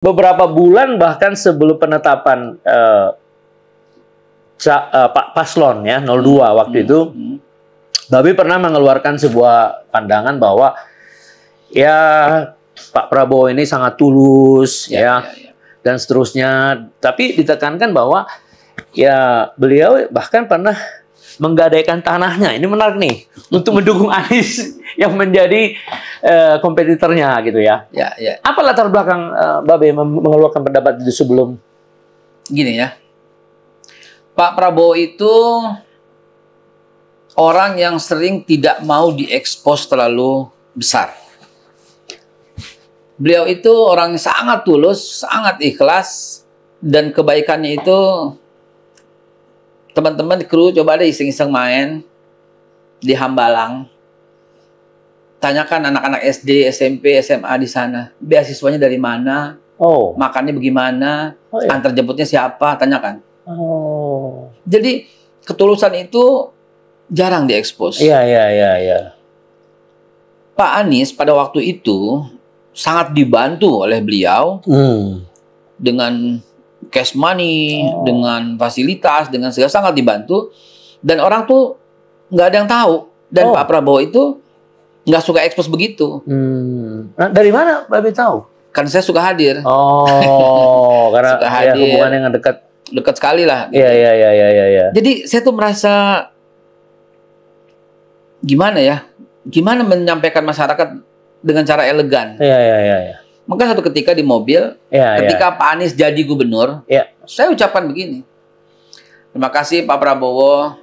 beberapa bulan bahkan sebelum penetapan Pak Paslon ya 02 waktu itu, Babe pernah mengeluarkan sebuah pandangan bahwa ya Pak Prabowo ini sangat tulus ya, dan seterusnya. Tapi ditekankan bahwa ya beliau bahkan pernah menggadaikan tanahnya. Ini menarik nih untuk mendukung Anies yang menjadi kompetitornya gitu ya. Apa latar belakang Babe mengeluarkan pendapat itu sebelum? Gini ya, Pak Prabowo itu orang yang sering tidak mau diekspos terlalu besar. Beliau itu orang yang sangat tulus, sangat ikhlas, dan kebaikannya itu teman-teman di kru coba deh iseng-iseng main di Hambalang. Tanyakan anak-anak SD, SMP, SMA di sana. Beasiswanya dari mana? Makannya bagaimana? Antar jemputnya siapa? Tanyakan. Jadi ketulusan itu jarang diekspos. Iya. Pak Anies pada waktu itu sangat dibantu oleh beliau dengan cash money, dengan fasilitas, dengan segala, sangat dibantu. Dan orang tuh nggak ada yang tahu. Dan Pak Prabowo itu nggak suka ekspos begitu. Nah, dari mana Babe tahu? Kan saya suka hadir. Karena suka hadir. Ya, hubungannya yang dekat sekali lah. Gitu. Iya. Jadi saya tuh merasa gimana ya? Gimana menyampaikan masyarakat dengan cara elegan? Iya. Maka satu ketika di mobil, ketika Pak Anies jadi gubernur, saya ucapkan begini. Terima kasih Pak Prabowo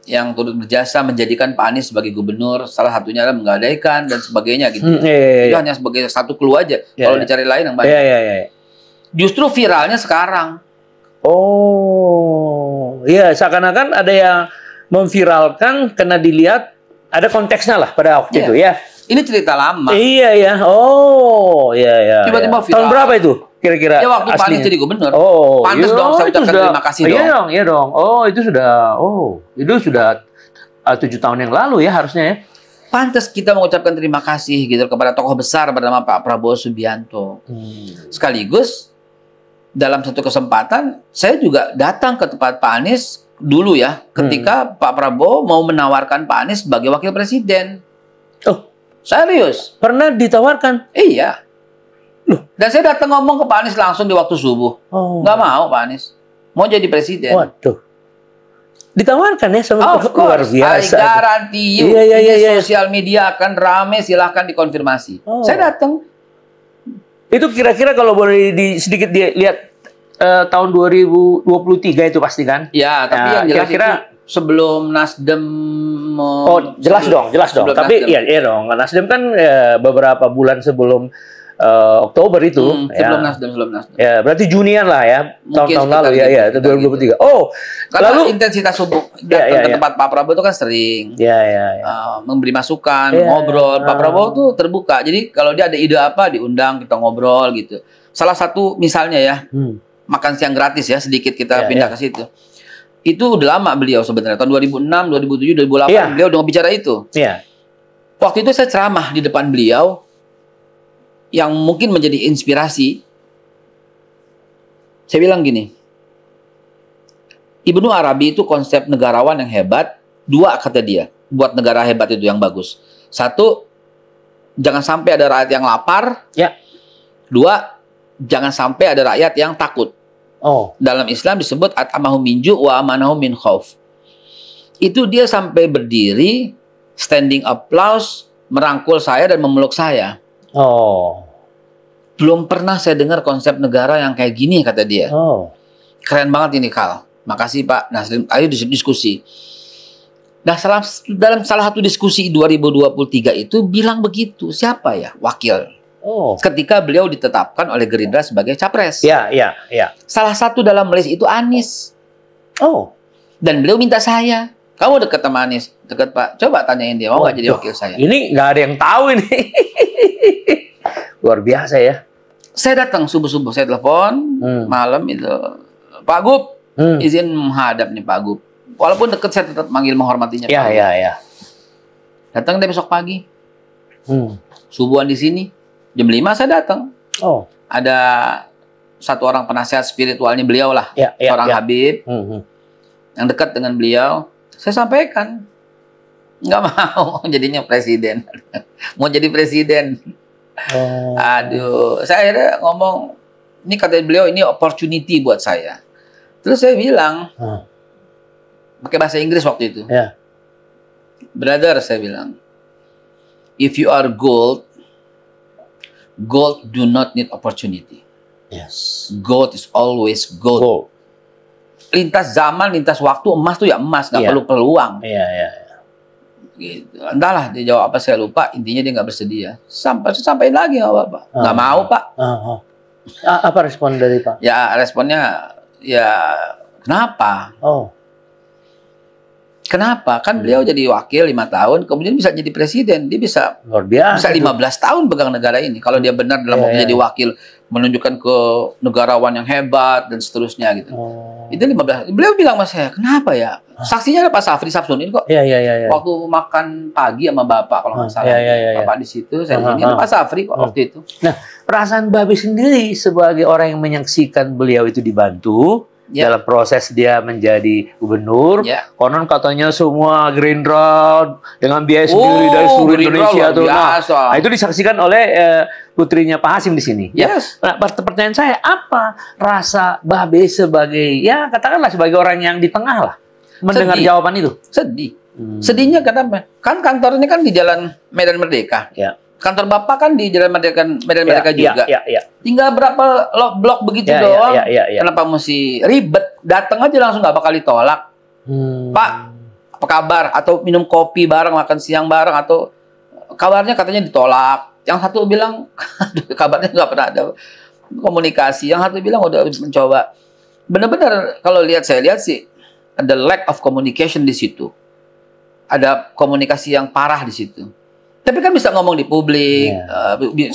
yang turut berjasa menjadikan Pak Anies sebagai gubernur. Salah satunya adalah menggadaikan dan sebagainya gitu. Itu hanya sebagai satu clue aja. Kalau dicari lain yang banyak. Justru viralnya sekarang. Iya, seakan-akan ada yang memviralkan karena dilihat ada konteksnya lah pada waktu itu ya. Ini cerita lama. Iya. Tiba-tiba viral. Tahun berapa itu kira-kira? Ya waktu Pak Anies jadi gubernur. Pantes dong saya ucapkan terima kasih dong. Iya dong. Itu sudah 7 tahun yang lalu ya harusnya ya. Pantes kita mengucapkan terima kasih gitu kepada tokoh besar bernama Pak Prabowo Subianto. Sekaligus dalam satu kesempatan saya juga datang ke tempat Pak Anies dulu ya, ketika Pak Prabowo mau menawarkan Pak Anies sebagai wakil presiden. Serius? Pernah ditawarkan? Iya. Dan saya datang ngomong ke Pak Anies langsung di waktu subuh. Nggak mau Pak Anies. Mau jadi presiden. Waduh. Ditawarkan ya sama luar biasa. I guarantee you. Sosial media akan rame, silahkan dikonfirmasi. Saya datang. Itu kira-kira kalau boleh sedikit dilihat tahun 2023 itu pasti kan? Ya, tapi yang jelas kira-kira sebelum Nasdem. Jelas dong. Tapi iya dong. Nasdem kan beberapa bulan sebelum Oktober itu. Sebelum Nasdem. Ya, berarti Junian lah ya. Tahun-tahun lalu ya, 2023. Karena lalu intensitas subuh datang ke tempat Pak Prabowo itu kan sering. Memberi masukan, ngobrol. Pak Prabowo tuh terbuka. Jadi kalau dia ada ide apa diundang, kita ngobrol gitu. Salah satu misalnya ya, makan siang gratis ya, sedikit kita pindah ke situ. Itu udah lama beliau sebenarnya. Tahun 2006, 2007, 2008 beliau udah bicara itu. Waktu itu saya ceramah di depan beliau yang mungkin menjadi inspirasi. Saya bilang gini, Ibnu Arabi itu konsep negarawan yang hebat. 2 kata dia, buat negara hebat itu yang bagus. 1, jangan sampai ada rakyat yang lapar. 2, jangan sampai ada rakyat yang takut. Dalam Islam disebut at'amahum min ju' wa amanahum min khauf. Itu dia sampai berdiri, standing applause, merangkul saya dan memeluk saya. Belum pernah saya dengar konsep negara yang kayak gini, kata dia. Keren banget ini, Kal. Makasih Pak Naslim. Ayo diskusi. Nah, dalam salah satu diskusi 2023 itu bilang begitu. Siapa ya wakil? Ketika beliau ditetapkan oleh Gerindra sebagai capres. Salah satu dalam list itu Anies. Dan beliau minta saya. Kamu dekat sama Anies? Dekat Pak. Coba tanyain dia, mau nggak jadi wakil saya? Ini nggak ada yang tahu ini. Luar biasa ya. Saya datang subuh-subuh, saya telepon malam itu. Pak Gub, izin menghadap nih Pak Gub. Walaupun dekat saya tetap manggil menghormatinya. Datang deh besok pagi. Subuhan di sini. Jam 5 saya datang. ada satu orang penasehat spiritualnya beliau lah, seorang Habib yang dekat dengan beliau. Saya sampaikan, nggak mau jadinya presiden, mau jadi presiden. Aduh, saya akhirnya ngomong, ini kata beliau, ini opportunity buat saya. Terus saya bilang, pakai bahasa Inggris waktu itu, brother, saya bilang, if you are gold, gold do not need opportunity. Yes. Gold is always gold. Lintas zaman, lintas waktu, emas tuh ya emas, nggak perlu peluang. Gitu. Entahlah dia jawab apa, saya lupa. Intinya dia nggak bersedia. Sampaikan lagi nggak apa-apa. Nggak mau, Pak. Apa respon dari Pak? Ya responnya, ya kenapa? Kenapa? Kan beliau jadi wakil 5 tahun, kemudian bisa jadi presiden. Dia bisa luar biasa, bisa 15 tahun pegang negara ini. Kalau dia benar dalam menjadi wakil, menunjukkan ke negarawan yang hebat dan seterusnya gitu. Itu 15. Beliau bilang sama saya, kenapa ya? Saksinya ada Pak Safri Samsudin kok. Waktu makan pagi sama Bapak kalau nggak salah. Bapak di situ, saya di sini ada Pak Safri kok waktu itu. Nah, perasaan Babe sendiri sebagai orang yang menyaksikan beliau itu dibantu dalam proses dia menjadi gubernur, konon katanya semua Gerindra dengan biaya sendiri dari seluruh Indonesia tuh. Nah, itu disaksikan oleh putrinya Pak Hasim di sini. Nah, pertanyaan saya, apa rasa Babe sebagai, ya katakanlah sebagai orang yang di tengah lah, mendengar jawaban itu? Sedih. Sedihnya kenapa? Kan kantornya kan di Jalan Medan Merdeka. Kantor Bapak kan di Jalan Medan Merdeka juga. Tinggal berapa blok begitu doang. Kenapa mesti ribet? Datang aja langsung nggak bakal ditolak. Pak, apa kabar? Atau minum kopi bareng, makan siang bareng, atau kabarnya katanya ditolak. Yang satu bilang, kabarnya nggak pernah ada komunikasi. Yang satu bilang udah mencoba. Benar-benar kalau saya lihat sih ada lack of communication di situ. Ada komunikasi yang parah di situ. Tapi kan bisa ngomong di publik.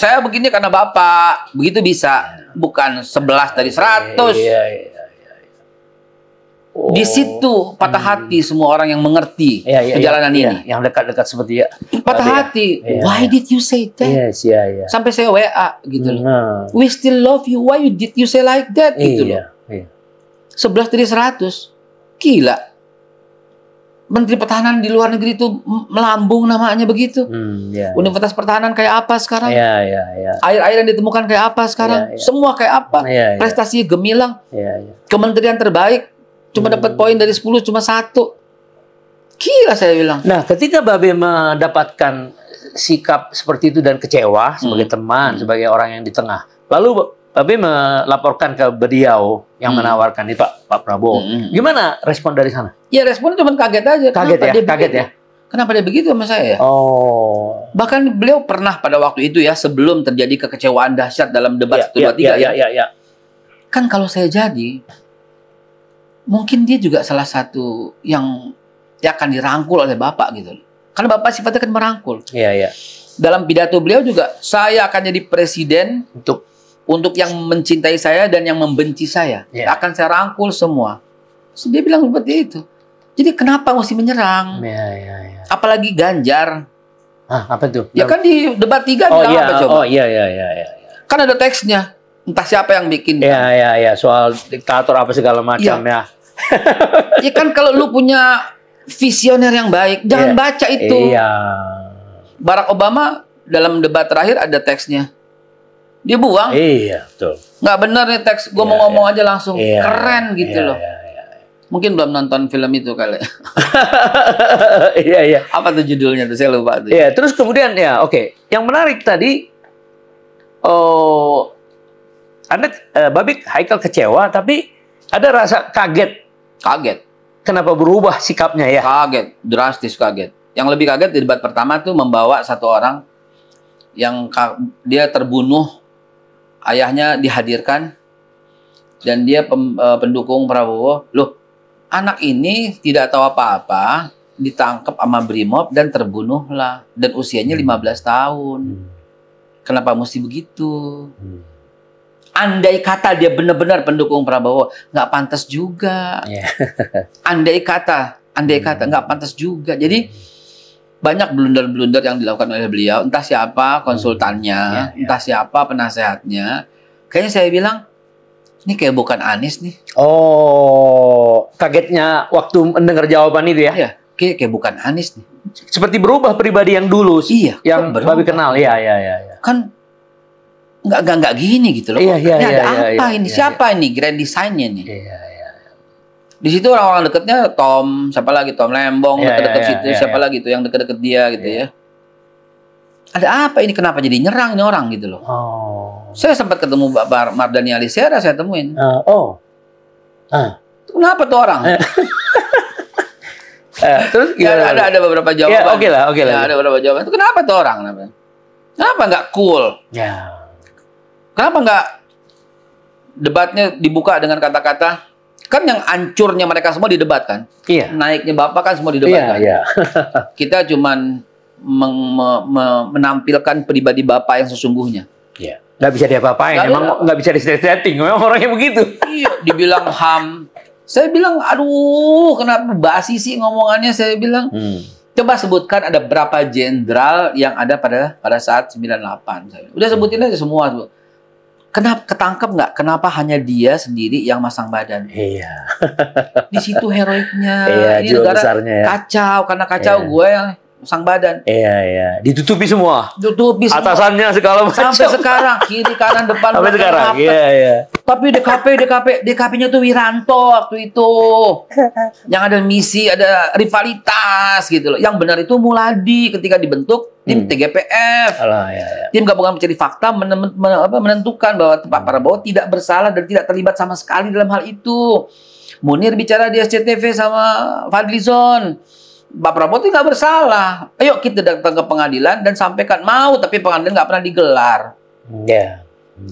Saya begini karena Bapak. Begitu bisa. Bukan 11 dari 100. Di situ patah hati semua orang yang mengerti perjalanan ini. Yang dekat-dekat seperti patah hati. Why did you say that? Sampai saya WA gitu loh. We still love you. Why did you say like that? Gitu loh. 11 dari 100. Gila. Menteri Pertahanan di luar negeri itu melambung namanya begitu. Universitas Pertahanan kayak apa sekarang? Air-air yang ditemukan kayak apa sekarang? Semua kayak apa? Prestasi gemilang. Kementerian terbaik cuma dapat poin dari 10 cuma 1. Gila saya bilang. Nah, ketika Babe mendapatkan sikap seperti itu dan kecewa sebagai teman, sebagai orang yang di tengah, lalu Babe melaporkan ke beliau yang menawarkan itu Pak Prabowo. Gimana respon dari sana? Ya responnya cuma kaget aja. Kaget ya? Kenapa dia begitu sama saya ya? Bahkan beliau pernah pada waktu itu ya, sebelum terjadi kekecewaan dahsyat dalam debat 1, 2, 3 Kan kalau saya jadi, mungkin dia juga salah satu yang akan dirangkul oleh Bapak gitu. Karena Bapak sifatnya kan merangkul. Dalam pidato beliau juga, saya akan jadi presiden untuk yang mencintai saya dan yang membenci saya. Akan saya rangkul semua. So, dia bilang seperti itu. Jadi kenapa mesti menyerang? Apalagi Ganjar. Apa itu? Ya kan di debat 3 apa coba? Kan ada teksnya. Entah siapa yang bikin. Soal diktator apa segala macam ya. Ya kan kalau lu punya visioner yang baik, jangan baca itu. Barack Obama dalam debat terakhir ada teksnya. Dia buang. Betul. Nggak benar nih teks. Gue mau ngomong aja langsung. Keren gitu loh. Mungkin belum nonton film itu kali. Apa tuh judulnya tuh? Saya lupa tuh. Terus kemudian yang menarik tadi, Anda Babik Haikal kecewa, tapi ada rasa kaget. Kenapa berubah sikapnya ya? Kaget, drastis kaget. Yang lebih kaget di debat pertama tuh membawa satu orang yang dia terbunuh, ayahnya dihadirkan, dan dia pendukung Prabowo. Loh, anak ini tidak tahu apa-apa, ditangkap sama Brimob dan terbunuhlah, dan usianya 15 tahun. Kenapa mesti begitu? Andai kata dia benar-benar pendukung Prabowo, nggak pantas juga. Andai kata nggak pantas juga. Jadi banyak blunder-blunder yang dilakukan oleh beliau. Entah siapa konsultannya, entah siapa penasehatnya. Kayaknya saya bilang, ini kayak bukan Anies nih. Oh, kagetnya waktu mendengar jawaban itu ya? Iya, kayak bukan Anies nih. Seperti berubah pribadi yang dulu, iya, yang Babi kenal. Iya. Kan nggak gini gitu loh. Iya, ini ada apa ini? Siapa ini grand design-nya nih? Iya. Di situ orang-orang dekatnya Tom, siapa lagi Tom Lembong, deket-deket situ, siapa lagi tuh yang deket-deket dia gitu ya. Ada apa ini? Kenapa jadi nyerang ini orang gitu loh? Saya sempat ketemu Bapak Mardhani Alisera, saya temuin. Kenapa tuh orang? Terus ada beberapa jawaban. Oke lah. Ada beberapa jawaban. Itu kenapa tuh orang? Kenapa nggak cool? Kenapa nggak debatnya dibuka dengan kata-kata? Kan yang hancurnya mereka semua didebatkan. Iya. Naiknya Bapak kan semua didebatkan. Iya. Kita cuman menampilkan pribadi Bapak yang sesungguhnya. Iya. Nggak bisa diapa-apain. Emang nggak bisa di-setting. Memang orangnya begitu. Iya. Dibilang HAM. Saya bilang, aduh, kenapa basi sih ngomongannya? Saya bilang, coba sebutkan ada berapa jenderal yang ada pada saat 98. Saya udah sebutin aja semua. Kenapa ketangkep nggak? Kenapa hanya dia sendiri yang masang badan? Iya. Di situ heroiknya. Iya, ini negara besarnya, ya. kacau, karena kacau gue yang masang badan. Iya. Ditutupi semua. Atasannya segala macam. Sampai sekarang, kiri, kanan, depan. Sampai sekarang, iya. Tapi DKP-nya tuh Wiranto waktu itu. Yang ada misi, ada rivalitas gitu loh. Yang benar itu Muladi ketika dibentuk tim TGPF. Tim Gabungan Pencari Fakta menentukan bahwa Pak Prabowo tidak bersalah dan tidak terlibat sama sekali dalam hal itu. Munir bicara di SCTV sama Fadlizon. Pak Prabowo itu nggak bersalah. Ayo kita datang ke pengadilan dan sampaikan tapi pengadilan nggak pernah digelar.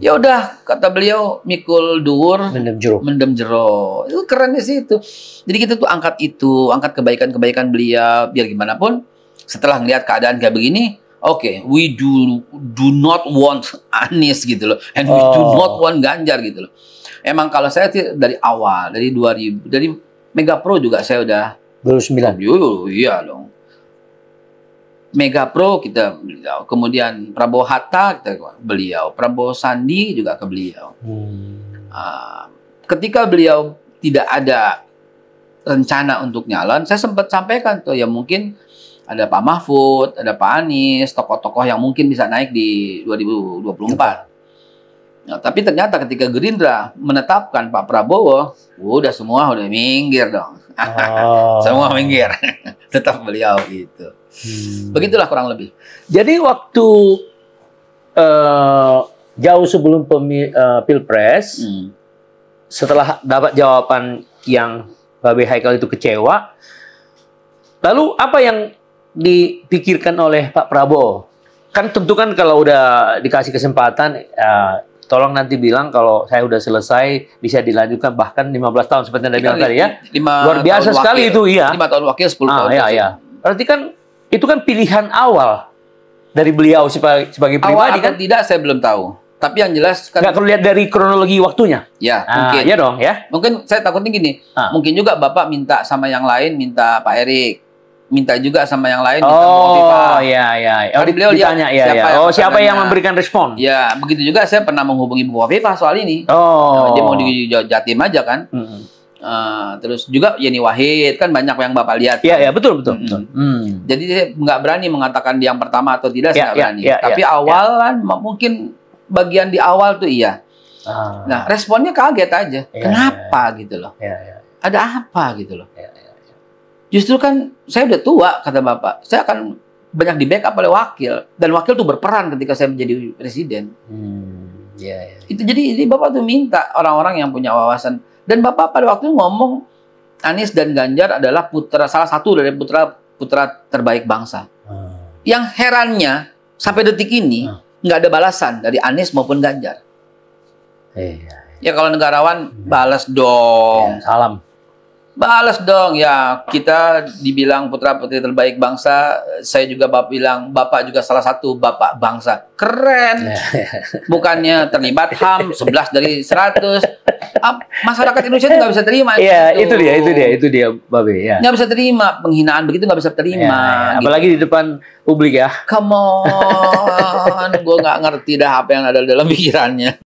Ya udah, kata beliau, mikul duur, mendem jero. Itu keren di situ. Jadi kita tuh angkat kebaikan-kebaikan beliau, biar gimana pun. Setelah ngelihat keadaan kayak begini, oke, we do not want Anies gitu loh, and we do not want Ganjar gitu loh. Emang kalau saya dari awal, dari 2000, dari Mega Pro juga saya udah 2009. Iya dong. Mega Pro kita beliau, kemudian Prabowo Hatta kita beliau, Prabowo Sandi juga ke beliau. Ketika beliau tidak ada rencana untuk nyalon, saya sempat sampaikan tuh ya mungkin ada Pak Mahfud, ada Pak Anies, tokoh-tokoh yang mungkin bisa naik di 2024. Nah, tapi ternyata ketika Gerindra menetapkan Pak Prabowo, udah minggir dong. Semua minggir. Tetap beliau gitu. Begitulah kurang lebih. Jadi waktu jauh sebelum Pilpres, setelah dapat jawaban yang Babe Haikal itu kecewa, lalu apa yang dipikirkan oleh Pak Prabowo? Kan tentu kan kalau udah dikasih kesempatan, tolong nanti bilang kalau saya udah selesai, bisa dilanjutkan bahkan 15 tahun seperti yang Anda bilang tadi ya. Luar biasa sekali itu, iya. 5 tahun wakil, 10 tahun. Iya. Berarti kan itu kan pilihan awal dari beliau sebagai pribadi kan? Tidak, saya belum tahu. Tapi yang jelas kan. Nggak perlu lihat dari kronologi waktunya. Ya, mungkin. Ya dong, ya. Mungkin saya takutnya gini. Mungkin juga Bapak minta sama yang lain, minta Pak Erik. Minta juga sama yang lain. Iya. Kan beliau ditanya, siapa yang memberikan respon? Ya, begitu juga saya pernah menghubungi Bu Kofifa soal ini. Dia mau di Jatim aja kan. Terus juga Yeni Wahid, kan banyak yang Bapak lihat. Iya, betul. Jadi saya nggak berani mengatakan yang pertama atau tidak, saya nggak berani. Tapi awalan mungkin bagian di awal tuh iya. Nah, responnya kaget aja. Kenapa gitu loh? Ada apa gitu loh? Justru kan saya udah tua, kata Bapak. Saya akan banyak di backup oleh wakil. Dan wakil tuh berperan ketika saya menjadi presiden. Itu jadi Bapak tuh minta orang-orang yang punya wawasan. Dan Bapak pada waktu itu ngomong Anies dan Ganjar adalah salah satu dari putra terbaik bangsa. Yang herannya sampai detik ini nggak ada balasan dari Anies maupun Ganjar. Ya kalau negarawan balas dong. Salam. Balas dong, ya kita dibilang putra-putri terbaik bangsa, saya juga bilang Bapak juga salah satu bapak bangsa. Keren. Bukannya terlibat HAM 11 dari 100. Masyarakat Indonesia itu nggak bisa terima. Iya, itu dia, Babe. Ya. Nggak bisa terima, penghinaan begitu nggak bisa terima. Apalagi di depan publik ya. Come on, gue nggak ngerti dah apa yang ada dalam pikirannya.